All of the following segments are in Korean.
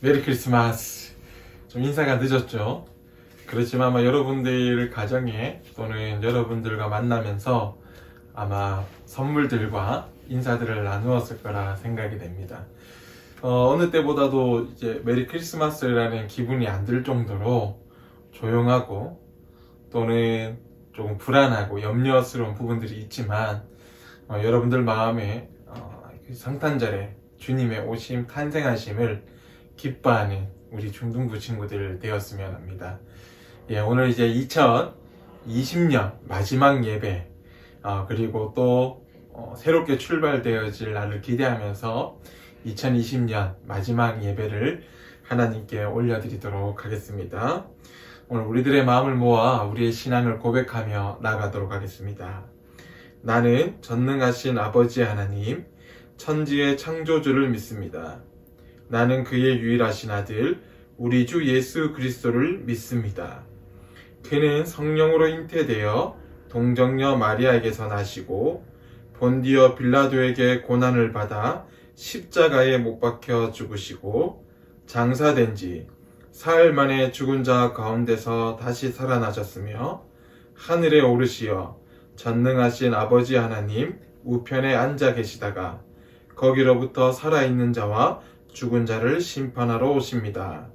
메리 크리스마스. 좀 인사가 늦었죠. 그렇지만 아마 여러분들 가정에 또는 여러분들과 만나면서 아마 선물들과 인사들을 나누었을 거라 생각이 됩니다. 어느 때보다도 이제 메리 크리스마스라는 기분이 안 들 정도로 조용하고 또는 조금 불안하고 염려스러운 부분들이 있지만 여러분들 마음에 성탄절에 주님의 오심, 탄생하심을 기뻐하는 우리 중등부 친구들 되었으면 합니다. 예, 오늘 이제 2020년 마지막 예배, 그리고 또 새롭게 출발되어질 날을 기대하면서 2020년 마지막 예배를 하나님께 올려드리도록 하겠습니다. 오늘 우리들의 마음을 모아 우리의 신앙을 고백하며 나가도록 하겠습니다. 나는 전능하신 아버지 하나님, 천지의 창조주를 믿습니다. 나는 그의 유일하신 아들, 우리 주 예수 그리스도를 믿습니다. 그는 성령으로 잉태되어 동정녀 마리아에게서 나시고 본디어 빌라도에게 고난을 받아 십자가에 못 박혀 죽으시고 장사된 지 사흘 만에 죽은 자 가운데서 다시 살아나셨으며 하늘에 오르시어 전능하신 아버지 하나님 우편에 앉아 계시다가 거기로부터 살아있는 자와 죽은 자를 심판하러 오십니다.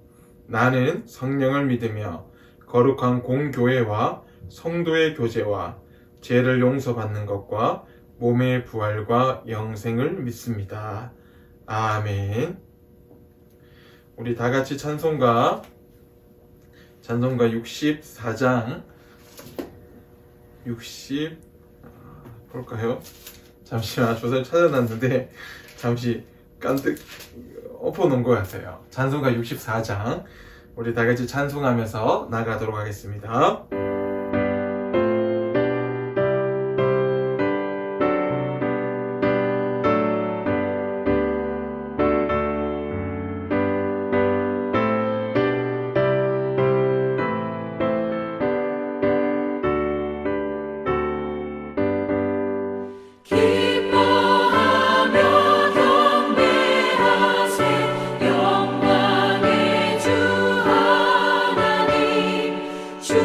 나는 성령을 믿으며 거룩한 공교회와 성도의 교제와 죄를 용서받는 것과 몸의 부활과 영생을 믿습니다. 아멘. 우리 다 같이 찬송가 64장 60 볼까요? 잠시만 조사를 찾아놨는데 잠시 깐뜩 엎어놓은 것 같아요. 찬송가 64장 우리 다 같이 찬송하면서 나가도록 하겠습니다. 주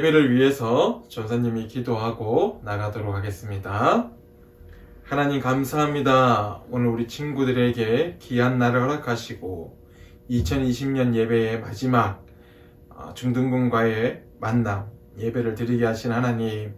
예배를 위해서 전사님이 기도하고 나가도록 하겠습니다. 하나님 감사합니다. 오늘 우리 친구들에게 귀한 날을 허락하시고 2020년 예배의 마지막 중등군과의 만남 예배를 드리게 하신 하나님,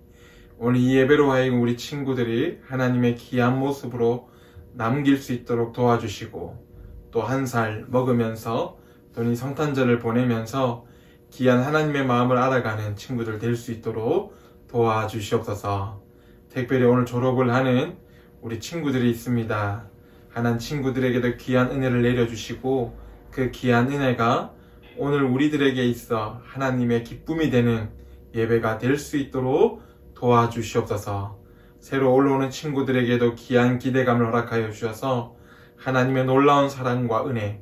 오늘 이 예배로 하여금 우리 친구들이 하나님의 귀한 모습으로 남길 수 있도록 도와주시고 또 한 살 먹으면서 또 이 성탄절을 보내면서 귀한 하나님의 마음을 알아가는 친구들 될 수 있도록 도와주시옵소서. 특별히 오늘 졸업을 하는 우리 친구들이 있습니다. 하나님 친구들에게도 귀한 은혜를 내려주시고 그 귀한 은혜가 오늘 우리들에게 있어 하나님의 기쁨이 되는 예배가 될 수 있도록 도와주시옵소서. 새로 올라오는 친구들에게도 귀한 기대감을 허락하여 주셔서 하나님의 놀라운 사랑과 은혜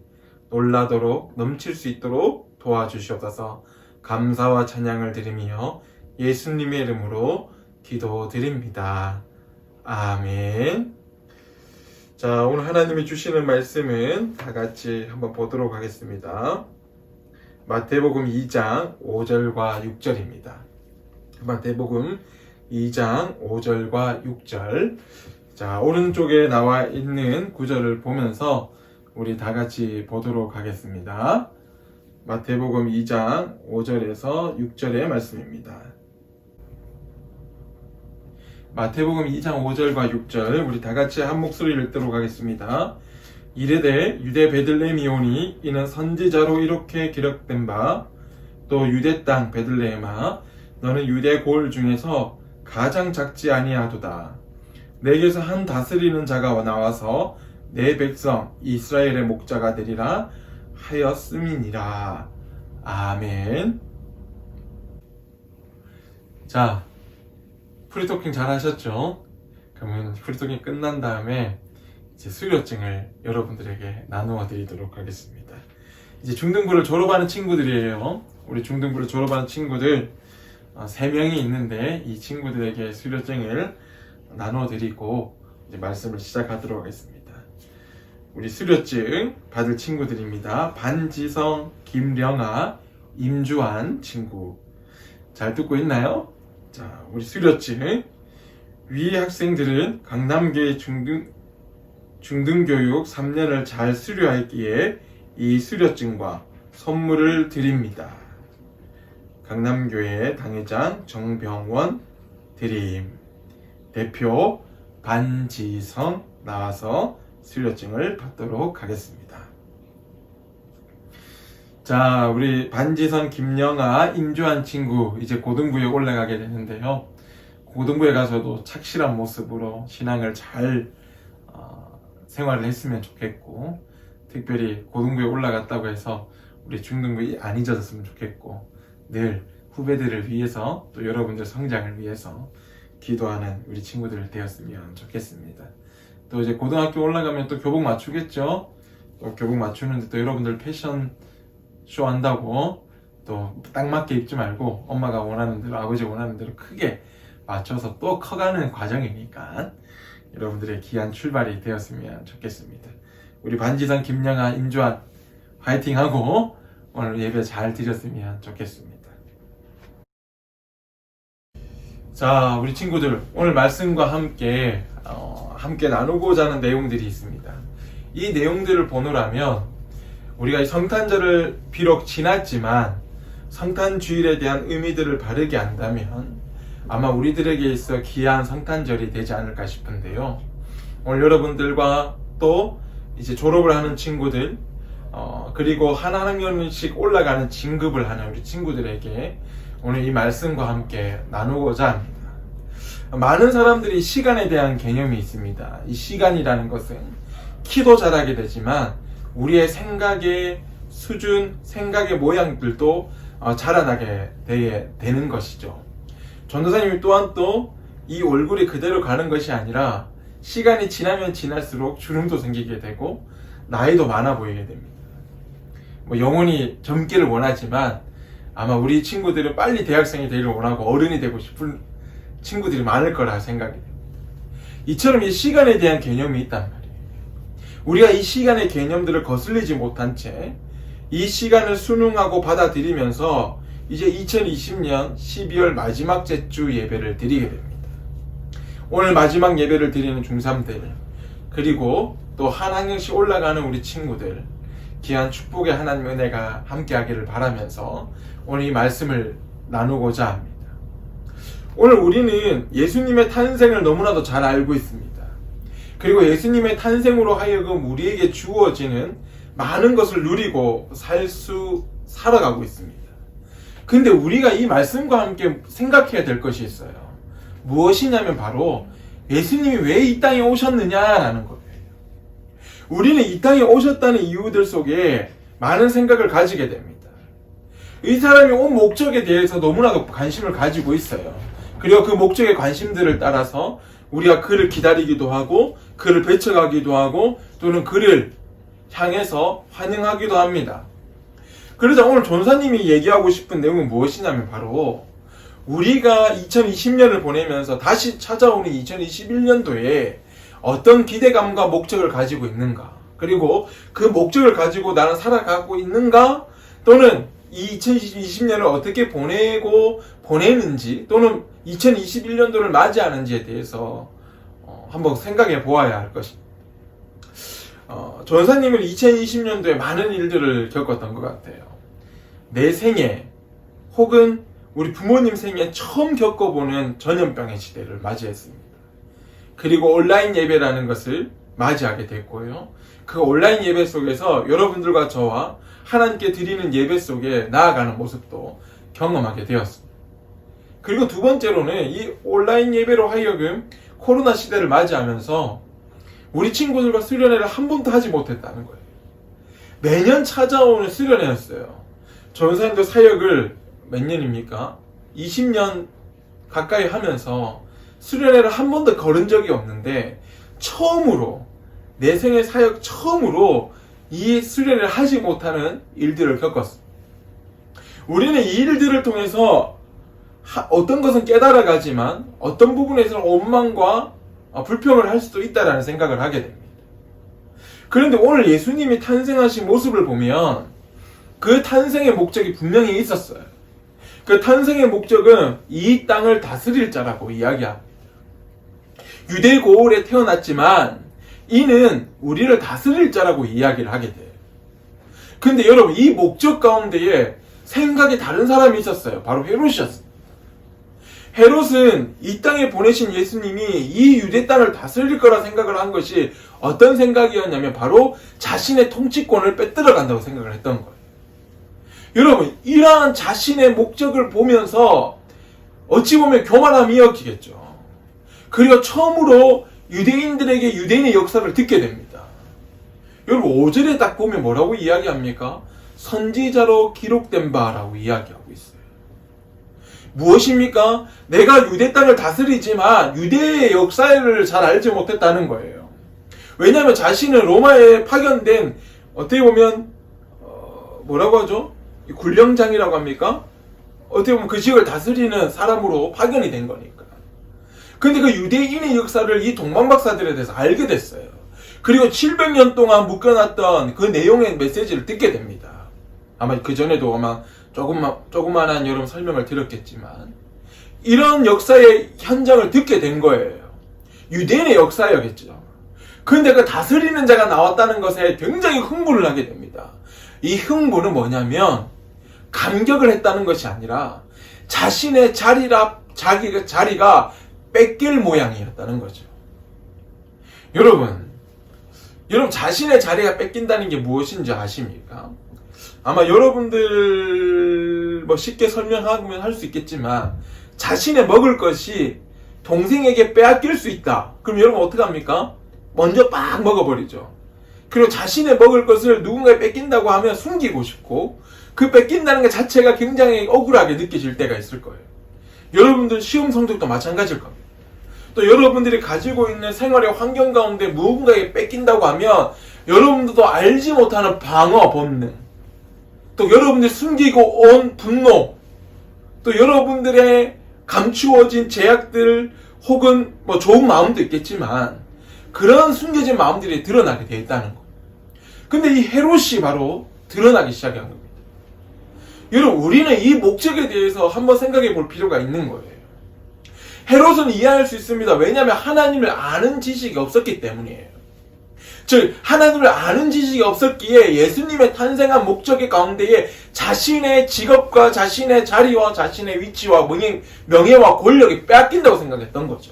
놀라도록 넘칠 수 있도록 도와주시옵소서. 감사와 찬양을 드리며 예수님의 이름으로 기도드립니다. 아멘. 자, 오늘 하나님이 주시는 말씀은 다 같이 한번 보도록 하겠습니다. 마태복음 2장 5절과 6절입니다. 마태복음 2장 5절과 6절. 자, 오른쪽에 나와 있는 구절을 보면서 우리 다 같이 보도록 하겠습니다. 마태복음 2장 5절에서 6절의 말씀입니다. 마태복음 2장 5절과 6절 우리 다 같이 한 목소리를 읽도록 하겠습니다. 이르되 유대 베들레헴이오니 이는 선지자로 이렇게 기록된 바 또 유대 땅 베들레헴아 너는 유대 고을 중에서 가장 작지 아니하도다. 내게서 한 다스리는 자가 나와서 내 백성 이스라엘의 목자가 되리라 하였음이니라. 아멘. 자, 프리토킹 잘 하셨죠? 그러면 프리토킹 끝난 다음에 이제 수료증을 여러분들에게 나누어 드리도록 하겠습니다. 이제 중등부를 졸업하는 친구들이에요. 우리 중등부를 졸업하는 친구들 3명이 있는데 이 친구들에게 수료증을 나누어 드리고 이제 말씀을 시작하도록 하겠습니다. 우리 수료증 받을 친구들입니다. 반지성, 김령아, 임주환 친구. 잘 듣고 있나요? 자, 우리 수료증. 위 학생들은 강남교회 중등교육 3년을 잘 수료했기에 이 수료증과 선물을 드립니다. 강남교회 당회장 정병원 드림. 대표 반지성 나와서 수료증을 받도록 하겠습니다. 자, 우리 반지성, 김영아, 임주환 친구 이제 고등부에 올라가게 되는데요. 고등부에 가서도 착실한 모습으로 신앙을 잘 생활을 했으면 좋겠고, 특별히 고등부에 올라갔다고 해서 우리 중등부에 안 잊어졌으면 좋겠고, 늘 후배들을 위해서 또 여러분들 성장을 위해서 기도하는 우리 친구들 되었으면 좋겠습니다. 또 이제 고등학교 올라가면 또 교복 맞추겠죠? 또 교복 맞추는데 또 여러분들 패션 쇼 한다고 또 딱 맞게 입지 말고 엄마가 원하는 대로 아버지가 원하는 대로 크게 맞춰서 또 커가는 과정이니까 여러분들의 귀한 출발이 되었으면 좋겠습니다. 우리 반지성, 김영아, 임주환 화이팅하고 오늘 예배 잘 드렸으면 좋겠습니다. 자, 우리 친구들 오늘 말씀과 함께 나누고자 하는 내용들이 있습니다. 이 내용들을 보느라면 우리가 이 성탄절을 비록 지났지만 성탄주일에 대한 의미들을 바르게 안다면 아마 우리들에게 있어 귀한 성탄절이 되지 않을까 싶은데요. 오늘 여러분들과 또 이제 졸업을 하는 친구들 그리고 한 학년씩 올라가는 진급을 하는 우리 친구들에게 오늘 이 말씀과 함께 나누고자 합니다. 많은 사람들이 시간에 대한 개념이 있습니다. 이 시간이라는 것은 키도 자라게 되지만 우리의 생각의 수준, 생각의 모양들도 자라나게 되는 것이죠. 전도사님이 또한 또 이 얼굴이 그대로 가는 것이 아니라 시간이 지나면 지날수록 주름도 생기게 되고 나이도 많아 보이게 됩니다. 영원히 젊기를 원하지만 아마 우리 친구들은 빨리 대학생이 되기를 원하고 어른이 되고 싶은 친구들이 많을 거라 생각이 됩니다. 이처럼 이 시간에 대한 개념이 있단 말이에요. 우리가 이 시간의 개념들을 거슬리지 못한 채 이 시간을 순응하고 받아들이면서 이제 2020년 12월 마지막 주 예배를 드리게 됩니다. 오늘 마지막 예배를 드리는 중3들, 그리고 또 한 학년씩 올라가는 우리 친구들, 귀한 축복의 하나님 은혜가 함께하기를 바라면서 오늘 이 말씀을 나누고자 합니다. 오늘 우리는 예수님의 탄생을 너무나도 잘 알고 있습니다. 그리고 예수님의 탄생으로 하여금 우리에게 주어지는 많은 것을 누리고 살아가고 있습니다. 근데 우리가 이 말씀과 함께 생각해야 될 것이 있어요. 무엇이냐면 바로 예수님이 왜 이 땅에 오셨느냐라는 거예요. 우리는 이 땅에 오셨다는 이유들 속에 많은 생각을 가지게 됩니다. 이 사람이 온 목적에 대해서 너무나도 관심을 가지고 있어요. 그리고 그 목적의 관심들을 따라서 우리가 그를 기다리기도 하고 그를 배척하기도 하고 또는 그를 향해서 환영하기도 합니다. 그러자 오늘 전사님이 얘기하고 싶은 내용은 무엇이냐면 바로 우리가 2020년을 보내면서 다시 찾아오는 2021년도에 어떤 기대감과 목적을 가지고 있는가, 그리고 그 목적을 가지고 나는 살아가고 있는가, 또는 이 2020년을 어떻게 보내는지, 또는 2021년도를 맞이하는지에 대해서 한번 생각해 보아야 할 것입니다. 전사님은 2020년도에 많은 일들을 겪었던 것 같아요. 내 생애 혹은 우리 부모님 생애 처음 겪어보는 전염병의 시대를 맞이했습니다. 그리고 온라인 예배라는 것을 맞이하게 됐고요. 그 온라인 예배 속에서 여러분들과 저와 하나님께 드리는 예배 속에 나아가는 모습도 경험하게 되었습니다. 그리고 두 번째로는 이 온라인 예배로 하여금 코로나 시대를 맞이하면서 우리 친구들과 수련회를 한 번도 하지 못했다는 거예요. 매년 찾아오는 수련회였어요. 전사님도 사역을 몇 년입니까? 20년 가까이 하면서 수련회를 한 번도 걸은 적이 없는데 처음으로 내 생애 사역 처음으로 이 수련회를 하지 못하는 일들을 겪었습니다. 우리는 이 일들을 통해서 어떤 것은 깨달아가지만 어떤 부분에서는 원망과 불평을 할 수도 있다라는 생각을 하게 됩니다. 그런데 오늘 예수님이 탄생하신 모습을 보면 그 탄생의 목적이 분명히 있었어요. 그 탄생의 목적은 이 땅을 다스릴 자라고 이야기합니다. 유대 고을에 태어났지만 이는 우리를 다스릴 자라고 이야기를 하게 돼요. 근데 여러분, 이 목적 가운데에 생각이 다른 사람이 있었어요. 바로 헤롯이었습니다. 헤롯은 이 땅에 보내신 예수님이 이 유대 땅을 다스릴 거라 생각을 한 것이 어떤 생각이었냐면 바로 자신의 통치권을 빼앗아 간다고 생각을 했던 거예요. 여러분, 이러한 자신의 목적을 보면서 어찌 보면 교만함이 엮이겠죠. 그리고 처음으로 유대인들에게 유대인의 역사를 듣게 됩니다. 여러분, 5절에 딱 보면 뭐라고 이야기합니까? 선지자로 기록된 바라고 이야기하고 있어요. 무엇입니까? 내가 유대 땅을 다스리지만 유대의 역사를 잘 알지 못했다는 거예요. 왜냐하면 자신은 로마에 파견된, 어떻게 보면 뭐라고 하죠? 굴령장이라고 합니까? 어떻게 보면 그 지역을 다스리는 사람으로 파견이 된 거니까. 근데 그 유대인의 역사를 이 동방박사들에 대해서 알게 됐어요. 그리고 700년 동안 묶여놨던 그 내용의 메시지를 듣게 됩니다. 아마 그 전에도 아마 조그만한 여러분 설명을 드렸겠지만 이런 역사의 현장을 듣게 된 거예요. 유대인의 역사였겠죠. 그런데 그 다스리는 자가 나왔다는 것에 굉장히 흥분을 하게 됩니다. 이 흥분은 뭐냐면 감격을 했다는 것이 아니라 자신의 자리가 뺏길 모양이었다는 거죠. 여러분 자신의 자리가 뺏긴다는 게 무엇인지 아십니까? 아마 여러분들 쉽게 설명하면 할 수 있겠지만 자신의 먹을 것이 동생에게 빼앗길 수 있다. 그럼 여러분 어떻게 합니까? 먼저 빡 먹어버리죠. 그리고 자신의 먹을 것을 누군가에 뺏긴다고 하면 숨기고 싶고 그 뺏긴다는 것 자체가 굉장히 억울하게 느껴질 때가 있을 거예요. 여러분들 시험 성적도 마찬가지일 겁니다. 또 여러분들이 가지고 있는 생활의 환경 가운데 누군가에게 뺏긴다고 하면 여러분들도 알지 못하는 방어 본능, 또 여러분들이 숨기고 온 분노, 또 여러분들의 감추어진 제약들 혹은 좋은 마음도 있겠지만 그런 숨겨진 마음들이 드러나게 되어 있다는 거. 근데 이 헤롯이 바로 드러나기 시작한 겁니다. 여러분, 우리는 이 목적에 대해서 한번 생각해 볼 필요가 있는 거예요. 헤롯은 이해할 수 있습니다. 왜냐하면 하나님을 아는 지식이 없었기 때문이에요. 즉, 하나님을 아는 지식이 없었기에 예수님의 탄생한 목적의 가운데에 자신의 직업과 자신의 자리와 자신의 위치와 명예와 권력이 빼앗긴다고 생각했던 거죠.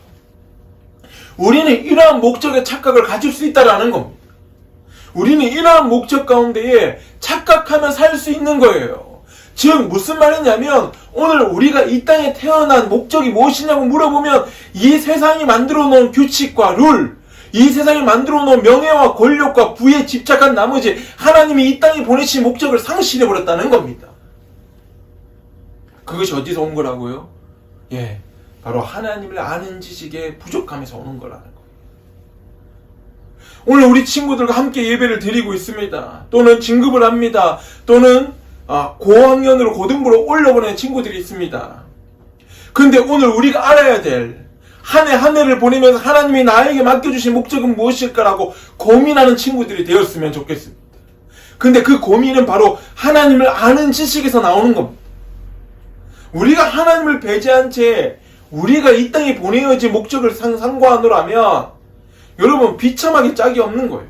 우리는 이러한 목적의 착각을 가질 수 있다는 겁니다. 우리는 이러한 목적 가운데에 착각하면 살 수 있는 거예요. 즉 무슨 말이냐면 오늘 우리가 이 땅에 태어난 목적이 무엇이냐고 물어보면 이 세상이 만들어 놓은 규칙과 룰, 이 세상이 만들어 놓은 명예와 권력과 부에 집착한 나머지 하나님이 이 땅에 보내신 목적을 상실해 버렸다는 겁니다. 그것이 어디서 온 거라고요? 바로 하나님을 아는 지식의 부족함에서 오는 거라는 거예요. 오늘 우리 친구들과 함께 예배를 드리고 있습니다. 또는 진급을 합니다. 또는 고학년으로 고등부로 올려보내는 친구들이 있습니다. 근데 오늘 우리가 알아야 될 한 해 한 해를 보내면서 하나님이 나에게 맡겨주신 목적은 무엇일까라고 고민하는 친구들이 되었으면 좋겠습니다. 근데 그 고민은 바로 하나님을 아는 지식에서 나오는 겁니다. 우리가 하나님을 배제한 채 우리가 이 땅에 보내어진 목적을 상고하노라면 여러분 비참하게 짝이 없는 거예요.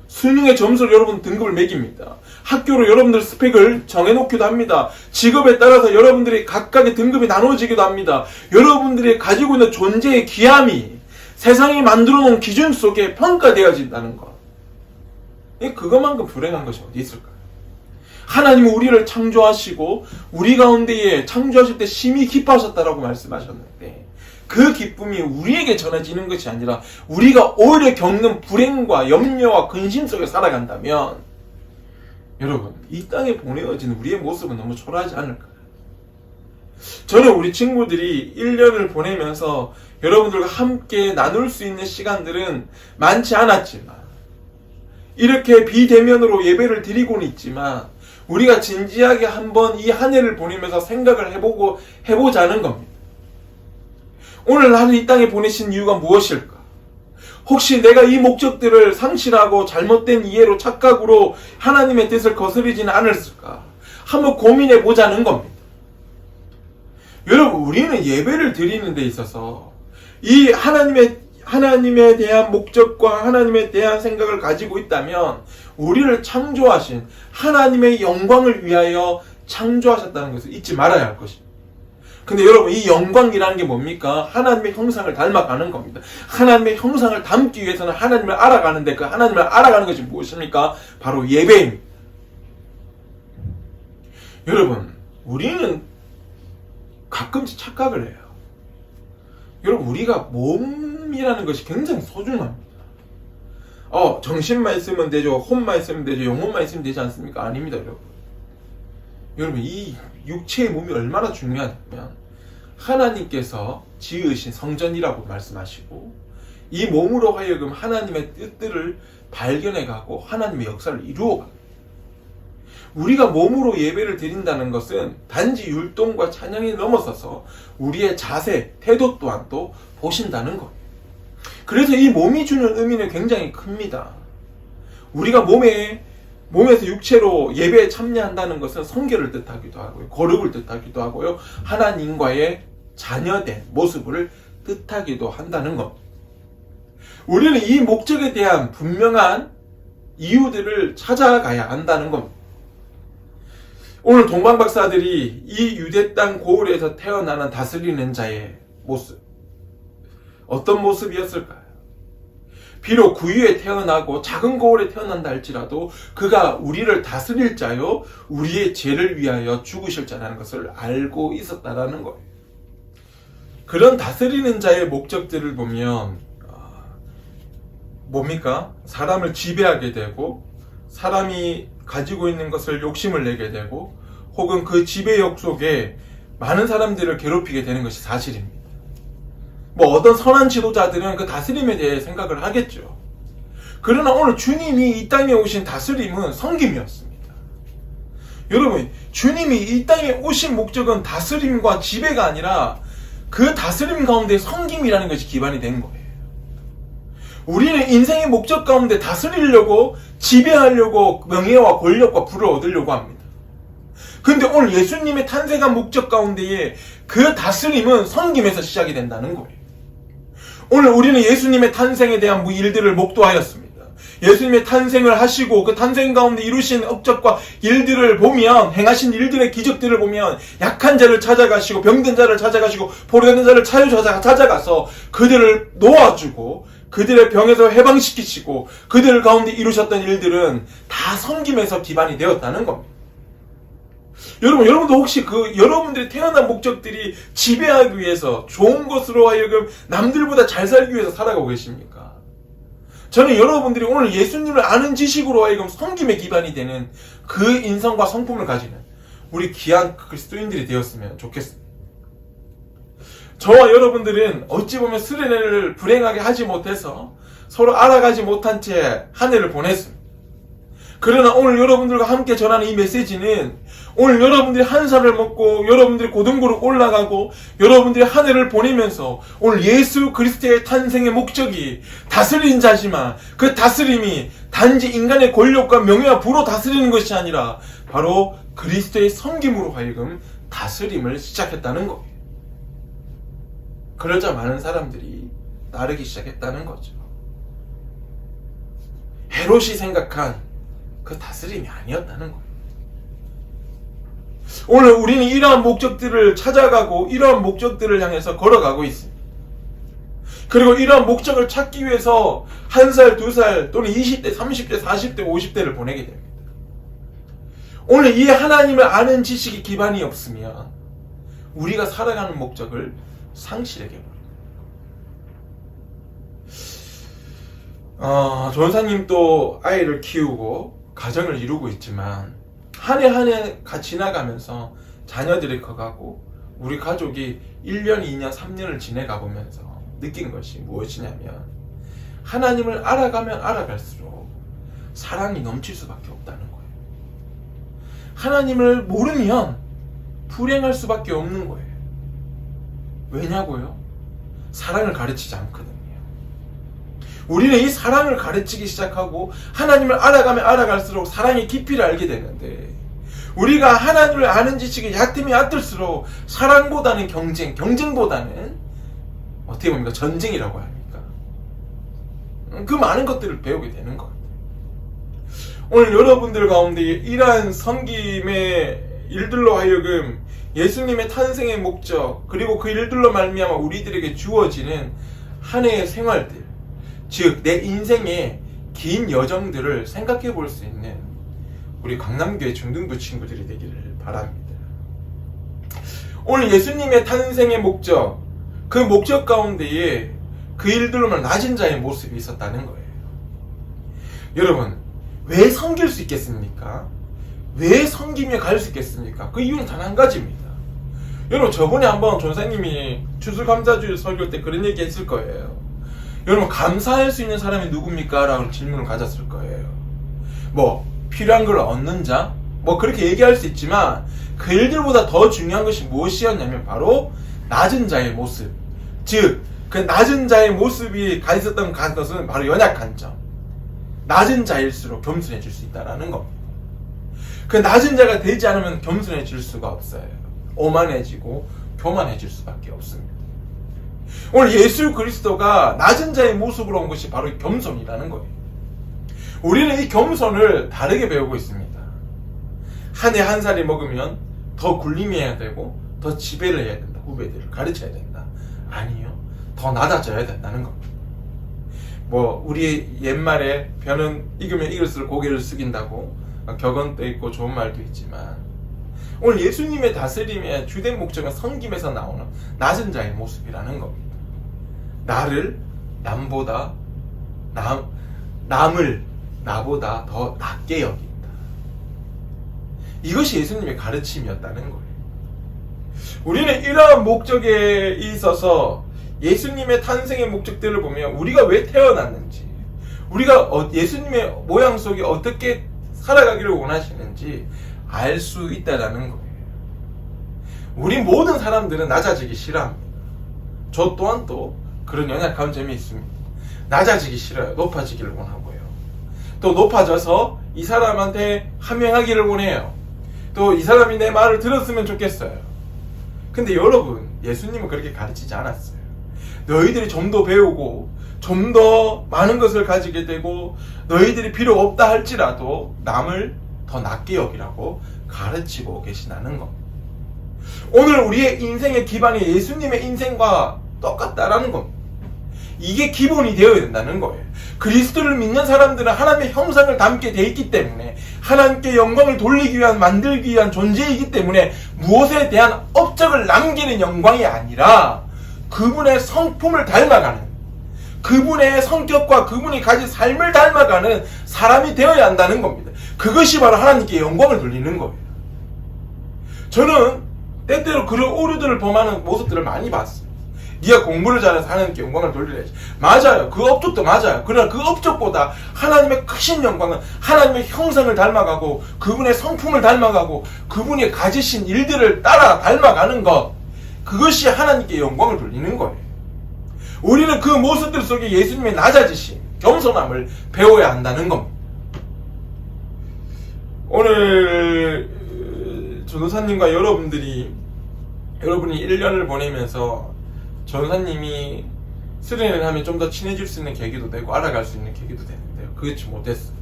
수능의 점수로 여러분 등급을 매깁니다. 학교로 여러분들 스펙을 정해놓기도 합니다. 직업에 따라서 여러분들이 각각의 등급이 나눠지기도 합니다. 여러분들이 가지고 있는 존재의 귀함이 세상이 만들어놓은 기준 속에 평가되어진다는 것. 그것만큼 불행한 것이 어디 있을까요? 하나님은 우리를 창조하시고 우리 가운데에 창조하실 때 심히 기뻐하셨다라고 말씀하셨는데 그 기쁨이 우리에게 전해지는 것이 아니라 우리가 오히려 겪는 불행과 염려와 근심 속에 살아간다면 여러분 이 땅에 보내어진 우리의 모습은 너무 초라하지 않을까요? 저는 우리 친구들이 1년을 보내면서 여러분들과 함께 나눌 수 있는 시간들은 많지 않았지만 이렇게 비대면으로 예배를 드리고는 있지만 우리가 진지하게 한번 이 한 해를 보내면서 생각을 해보자는 겁니다. 오늘 나를 이 땅에 보내신 이유가 무엇일까? 혹시 내가 이 목적들을 상실하고 잘못된 이해로 착각으로 하나님의 뜻을 거스르지는 않았을까? 한번 고민해 보자는 겁니다. 여러분, 우리는 예배를 드리는 데 있어서 이 하나님에 대한 목적과 하나님에 대한 생각을 가지고 있다면 우리를 창조하신 하나님의 영광을 위하여 창조하셨다는 것을 잊지 말아야 할 것입니다. 근데 여러분 이 영광이라는 게 뭡니까? 하나님의 형상을 닮아가는 겁니다. 하나님의 형상을 담기 위해서는 하나님을 알아가는데 그 하나님을 알아가는 것이 무엇입니까? 바로 예배입니다. 여러분 우리는 가끔씩 착각을 해요. 여러분 우리가 몸이라는 것이 굉장히 소중합니다. 정신만 있으면 되죠. 혼만 있으면 되죠. 영혼만 있으면 되지 않습니까? 아닙니다, 여러분. 여러분 이 육체의 몸이 얼마나 중요하냐면 하나님께서 지으신 성전이라고 말씀하시고 이 몸으로 하여금 하나님의 뜻들을 발견해가고 하나님의 역사를 이루어갑니다. 우리가 몸으로 예배를 드린다는 것은 단지 율동과 찬양이 넘어서서 우리의 자세, 태도 또한 또 보신다는 거예요. 그래서 이 몸이 주는 의미는 굉장히 큽니다. 우리가 몸에서 육체로 예배에 참여한다는 것은 성결을 뜻하기도 하고요. 거룩을 뜻하기도 하고요. 하나님과의 자녀된 모습을 뜻하기도 한다는 겁니다. 우리는 이 목적에 대한 분명한 이유들을 찾아가야 한다는 겁니다. 오늘 동방박사들이 이 유대 땅 고을에서 태어나는 다스리는 자의 모습, 어떤 모습이었을까요? 비록 구유에 태어나고 작은 고을에 태어난다 할지라도 그가 우리를 다스릴 자요 우리의 죄를 위하여 죽으실 자라는 것을 알고 있었다라는 거예요. 그런 다스리는 자의 목적들을 보면 뭡니까? 사람을 지배하게 되고 사람이 가지고 있는 것을 욕심을 내게 되고 혹은 그 지배욕 속에 많은 사람들을 괴롭히게 되는 것이 사실입니다. 어떤 선한 지도자들은 그 다스림에 대해 생각을 하겠죠. 그러나 오늘 주님이 이 땅에 오신 다스림은 섬김이었습니다. 여러분, 주님이 이 땅에 오신 목적은 다스림과 지배가 아니라 그 다스림 가운데 섬김이라는 것이 기반이 된 거예요. 우리는 인생의 목적 가운데 다스리려고 지배하려고 명예와 권력과 부를 얻으려고 합니다. 근데 오늘 예수님의 탄생한 목적 가운데에 그 다스림은 섬김에서 시작이 된다는 거예요. 오늘 우리는 예수님의 탄생에 대한 일들을 목도하였습니다. 예수님의 탄생을 하시고 그 탄생 가운데 이루신 업적과 일들을 보면, 행하신 일들의 기적들을 보면 약한 자를 찾아가시고 병든 자를 찾아가시고 포로된 자를 찾아가서 그들을 놓아주고 그들의 병에서 해방시키시고 그들 가운데 이루셨던 일들은 다 섬김에서 기반이 되었다는 겁니다. 여러분도 혹시 여러분들이 태어난 목적들이 지배하기 위해서, 좋은 것으로 하여금 남들보다 잘 살기 위해서 살아가고 계십니까? 저는 여러분들이 오늘 예수님을 아는 지식으로 하여금 섬김의 기반이 되는 그 인성과 성품을 가지는 우리 귀한 그리스도인들이 되었으면 좋겠습니다. 저와 여러분들은 어찌 보면 스레네를 불행하게 하지 못해서 서로 알아가지 못한 채 한 해를 보냈습니다. 그러나 오늘 여러분들과 함께 전하는 이 메시지는 오늘 여러분들이 한 살을 먹고 여러분들이 고등부로 올라가고 여러분들이 한 해를 보내면서 오늘 예수 그리스도의 탄생의 목적이 다스린 자지만 그 다스림이 단지 인간의 권력과 명예와 부로 다스리는 것이 아니라 바로 그리스도의 섬김으로 하여금 다스림을 시작했다는 거예요. 그러자 많은 사람들이 따르기 시작했다는 거죠. 헤롯이 생각한 그 다스림이 아니었다는 거예요. 오늘 우리는 이러한 목적들을 찾아가고 이러한 목적들을 향해서 걸어가고 있습니다. 그리고 이러한 목적을 찾기 위해서 1살, 2살 또는 20대, 30대, 40대, 50대를 보내게 됩니다. 오늘 이 하나님을 아는 지식이 기반이 없으면 우리가 살아가는 목적을 상실하게 해버립니다. 전사님도 아이를 키우고 가정을 이루고 있지만 한 해 한 해 지나가면서 자녀들이 커가고 우리 가족이 1년, 2년, 3년을 지내가 보면서 느낀 것이 무엇이냐면 하나님을 알아가면 알아갈수록 사랑이 넘칠 수밖에 없다는 거예요. 하나님을 모르면 불행할 수밖에 없는 거예요. 왜냐고요? 사랑을 가르치지 않거든요. 우리는 이 사랑을 가르치기 시작하고 하나님을 알아가면 알아갈수록 사랑의 깊이를 알게 되는데 우리가 하나님을 아는 지식이 얕으면 얕을수록 사랑보다는 경쟁보다는 어떻게 보니까 전쟁이라고 합니까? 그 많은 것들을 배우게 되는 것 같아요. 오늘 여러분들 가운데 이러한 섬김의 일들로 하여금 예수님의 탄생의 목적 그리고 그 일들로 말미암아 우리들에게 주어지는 한 해의 생활들, 즉 내 인생의 긴 여정들을 생각해 볼 수 있는 우리 강남교회 중등부 친구들이 되기를 바랍니다. 오늘 예수님의 탄생의 목적, 그 목적 가운데에 그 일들로만 낮은 자의 모습이 있었다는 거예요. 여러분, 왜 섬길 수 있겠습니까? 왜 섬김에 갈 수 있겠습니까? 그 이유는 단 한 가지입니다. 여러분, 저번에 한번 전사님이 추수감사주일 설교 때 그런 얘기 했을 거예요. 여러분, 감사할 수 있는 사람이 누굽니까? 라고 질문을 가졌을 거예요. 필요한 걸 얻는 자? 그렇게 얘기할 수 있지만 그 일들보다 더 중요한 것이 무엇이었냐면 바로 낮은 자의 모습. 즉, 그 낮은 자의 모습이 가 있었던 것은 바로 연약한 점. 낮은 자일수록 겸손해질 수 있다는 겁니다. 그 낮은 자가 되지 않으면 겸손해질 수가 없어요. 오만해지고 교만해질 수밖에 없습니다. 오늘 예수 그리스도가 낮은 자의 모습으로 온 것이 바로 겸손이라는 거예요. 우리는 이 겸손을 다르게 배우고 있습니다. 한 해 한 살이 먹으면 더 굴림해야 되고 더 지배를 해야 된다. 후배들을 가르쳐야 된다. 아니요. 더 낮아져야 된다는 겁니다. 우리 옛말에 벼는 익으면 익을수록 고개를 숙인다고 격언도 있고 좋은 말도 있지만 오늘 예수님의 다스림의 주된 목적은 섬김에서 나오는 낮은 자의 모습이라는 겁니다. 나를 남을 나보다 더 낮게 여긴다. 이것이 예수님의 가르침이었다는 거예요. 우리는 이러한 목적에 있어서 예수님의 탄생의 목적들을 보면 우리가 왜 태어났는지, 우리가 예수님의 모양 속에 어떻게 살아가기를 원하시는지 알 수 있다는 거예요. 우리 모든 사람들은 낮아지기 싫어합니다. 저 또한 또 그런 연약한 점이 있습니다. 낮아지기 싫어요. 높아지기를 원하고요. 또 높아져서 이 사람한테 함양하기를 원해요. 또 이 사람이 내 말을 들었으면 좋겠어요. 근데 여러분, 예수님은 그렇게 가르치지 않았어요. 너희들이 좀 더 배우고 좀 더 많은 것을 가지게 되고 너희들이 필요 없다 할지라도 남을 더 낮게 여기라고 가르치고 계시다는 겁니다. 오늘 우리의 인생의 기반이 예수님의 인생과 똑같다라는 겁니다. 이게 기본이 되어야 된다는 거예요. 그리스도를 믿는 사람들은 하나님의 형상을 담게 돼 있기 때문에 하나님께 영광을 돌리기 위한, 만들기 위한 존재이기 때문에 무엇에 대한 업적을 남기는 영광이 아니라 그분의 성품을 닮아가는, 그분의 성격과 그분이 가진 삶을 닮아가는 사람이 되어야 한다는 겁니다. 그것이 바로 하나님께 영광을 돌리는 거예요. 저는 때때로 그런 오류들을 범하는 모습들을 많이 봤어요. 네가 공부를 잘해서 하나님께 영광을 돌려야지. 맞아요. 그 업적도 맞아요. 그러나 그 업적보다 하나님의 크신 영광은 하나님의 형상을 닮아가고 그분의 성품을 닮아가고 그분이 가지신 일들을 따라 닮아가는 것, 그것이 하나님께 영광을 돌리는 거예요. 우리는 그 모습들 속에 예수님의 낮아지심, 겸손함을 배워야 한다는 겁니다. 오늘 전도사님과 여러분이 1년을 보내면서 전사님이 수련회를 하면 좀 더 친해질 수 있는 계기도 되고 알아갈 수 있는 계기도 되는데요. 그렇지 못했어요.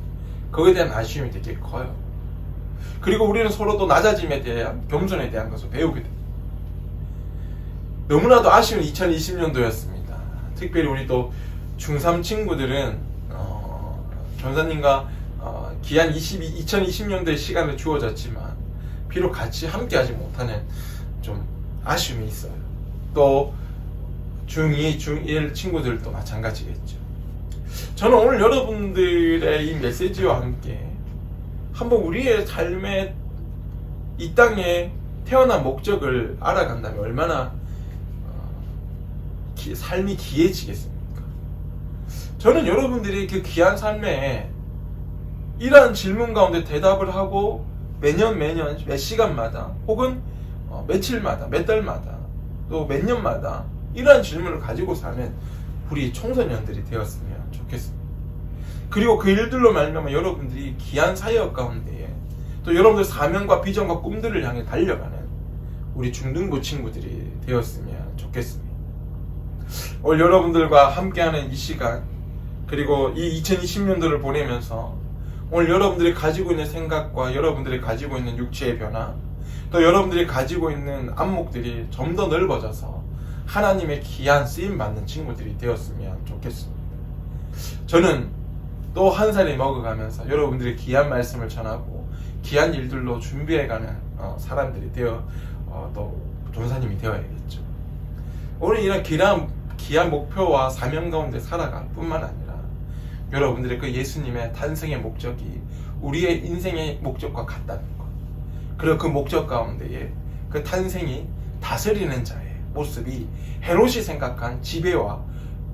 거기에 대한 아쉬움이 되게 커요. 그리고 우리는 서로 또 낮아짐에 대한, 겸손에 대한 것을 배우게 됩니다. 너무나도 아쉬운 2020년도였습니다. 특별히 우리 또 중3 친구들은 전사님과 귀한 2020년도의 시간을 주어졌지만 비록 같이 함께하지 못하는 좀 아쉬움이 있어요. 또 중2, 중1 친구들도 마찬가지겠죠. 저는 오늘 여러분들의 이 메시지와 함께 한번 우리의 삶의 이 땅에 태어난 목적을 알아간다면 얼마나 삶이 귀해지겠습니까? 저는 여러분들이 그 귀한 삶에 이러한 질문 가운데 대답을 하고 매년 몇 시간마다 혹은 며칠마다, 몇 달마다 또 몇 년마다 이러한 질문을 가지고 사는 우리 청소년들이 되었으면 좋겠습니다. 그리고 그 일들로 말미암아 여러분들이 귀한 사역 가운데에 또 여러분들 사명과 비전과 꿈들을 향해 달려가는 우리 중등부 친구들이 되었으면 좋겠습니다. 오늘 여러분들과 함께하는 이 시간, 그리고 이 2020년도를 보내면서 오늘 여러분들이 가지고 있는 생각과 여러분들이 가지고 있는 육체의 변화, 또 여러분들이 가지고 있는 안목들이 좀 더 넓어져서 하나님의 귀한 쓰임받는 친구들이 되었으면 좋겠습니다. 저는 또 한 살이 먹어가면서 여러분들이 귀한 말씀을 전하고 귀한 일들로 준비해가는 사람들이 되어 또 전사님이 되어야겠죠. 오늘 이런 귀한 목표와 사명 가운데 살아갈 뿐만 아니라 여러분들의 그 예수님의 탄생의 목적이 우리의 인생의 목적과 같다는 것, 그리고 그 목적 가운데에 그 탄생이 다스리는 자의 모습이 헤롯이 생각한 지배와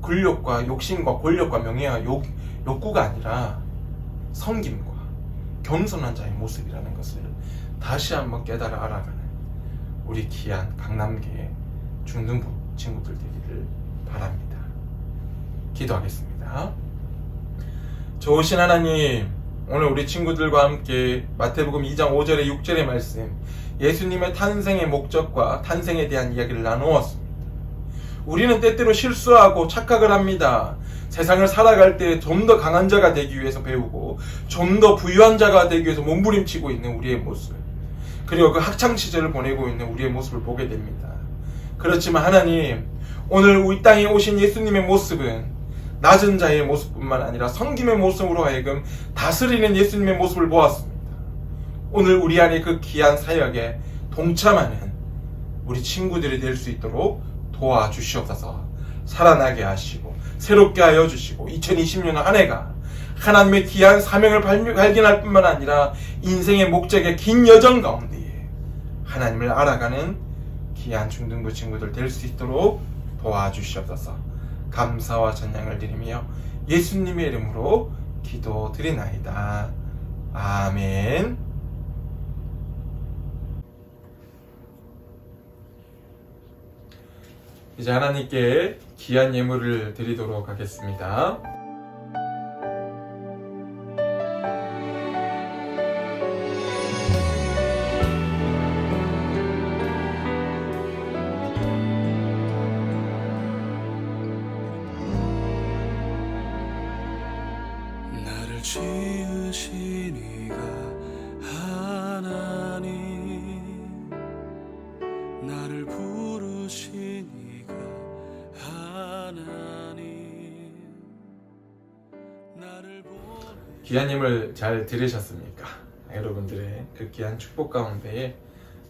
권력과 욕심과 권력과 명예와 욕구가 아니라 섬김과 겸손한 자의 모습이라는 것을 다시 한번 깨달아 알아가는 우리 귀한 강남계의 중등부 친구들 되기를 바랍니다. 기도하겠습니다. 좋으신 하나님, 오늘 우리 친구들과 함께 마태복음 2장 5절에 6절의 말씀, 예수님의 탄생의 목적과 탄생에 대한 이야기를 나누었습니다. 우리는 때때로 실수하고 착각을 합니다. 세상을 살아갈 때 좀 더 강한 자가 되기 위해서 배우고 좀 더 부유한 자가 되기 위해서 몸부림치고 있는 우리의 모습, 그리고 그 학창시절을 보내고 있는 우리의 모습을 보게 됩니다. 그렇지만 하나님, 오늘 우리 땅에 오신 예수님의 모습은 낮은 자의 모습뿐만 아니라 섬김의 모습으로 하여금 다스리는 예수님의 모습을 보았습니다. 오늘 우리 안에 그 귀한 사역에 동참하는 우리 친구들이 될 수 있도록 도와주시옵소서. 살아나게 하시고 새롭게 하여 주시고 2020년 한 해가 하나님의 귀한 사명을 발견할 뿐만 아니라 인생의 목적의 긴 여정 가운데에 하나님을 알아가는 귀한 중등부 친구들 될 수 있도록 도와주시옵소서. 감사와 찬양을 드리며 예수님의 이름으로 기도드리나이다. 아멘. 이제 하나님께 귀한 예물을 드리도록 하겠습니다. 지으신 이가 하나님, 나를 부르신 이가 하나님, 나를 귀하님을 잘 들으셨습니까? 여러분들의 그 귀한 축복 가운데에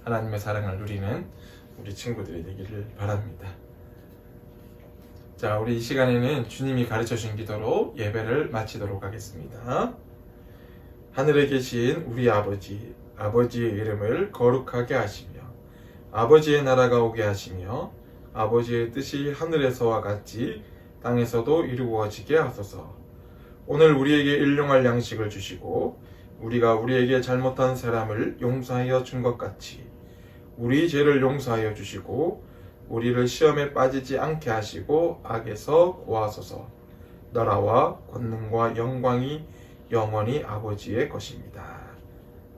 하나님의 사랑을 누리는 우리 친구들이 되기를 바랍니다. 자, 우리 이 시간에는 주님이 가르쳐 주신 기도로 예배를 마치도록 하겠습니다. 하늘에 계신 우리 아버지, 아버지의 이름을 거룩하게 하시며 아버지의 나라가 오게 하시며 아버지의 뜻이 하늘에서와 같이 땅에서도 이루어지게 하소서. 오늘 우리에게 일용할 양식을 주시고 우리가 우리에게 잘못한 사람을 용서하여 준 것 같이 우리 죄를 용서하여 주시고 우리를 시험에 빠지지 않게 하시고 악에서 구하소서. 나라와 권능과 영광이 영원히 아버지의 것입니다.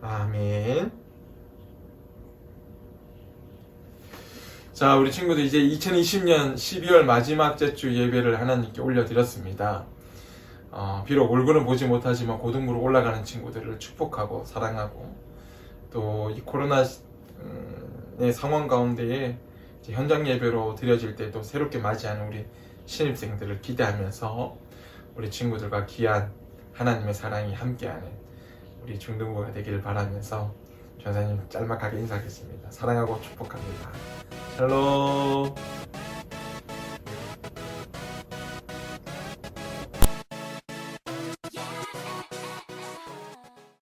아멘. 자, 우리 친구들 이제 2020년 12월 마지막 주 예배를 하나님께 올려드렸습니다. 비록 얼굴은 보지 못하지만 고등부로 올라가는 친구들을 축복하고 사랑하고 또 이 코로나의 상황 가운데에 현장 예배로 드려질 때 또 새롭게 맞이하는 우리 신입생들을 기대하면서 우리 친구들과 귀한 하나님의 사랑이 함께하는 우리 중등부가 되기를 바라면서 전사님 짤막하게 인사하겠습니다. 사랑하고 축복합니다. 샬롬.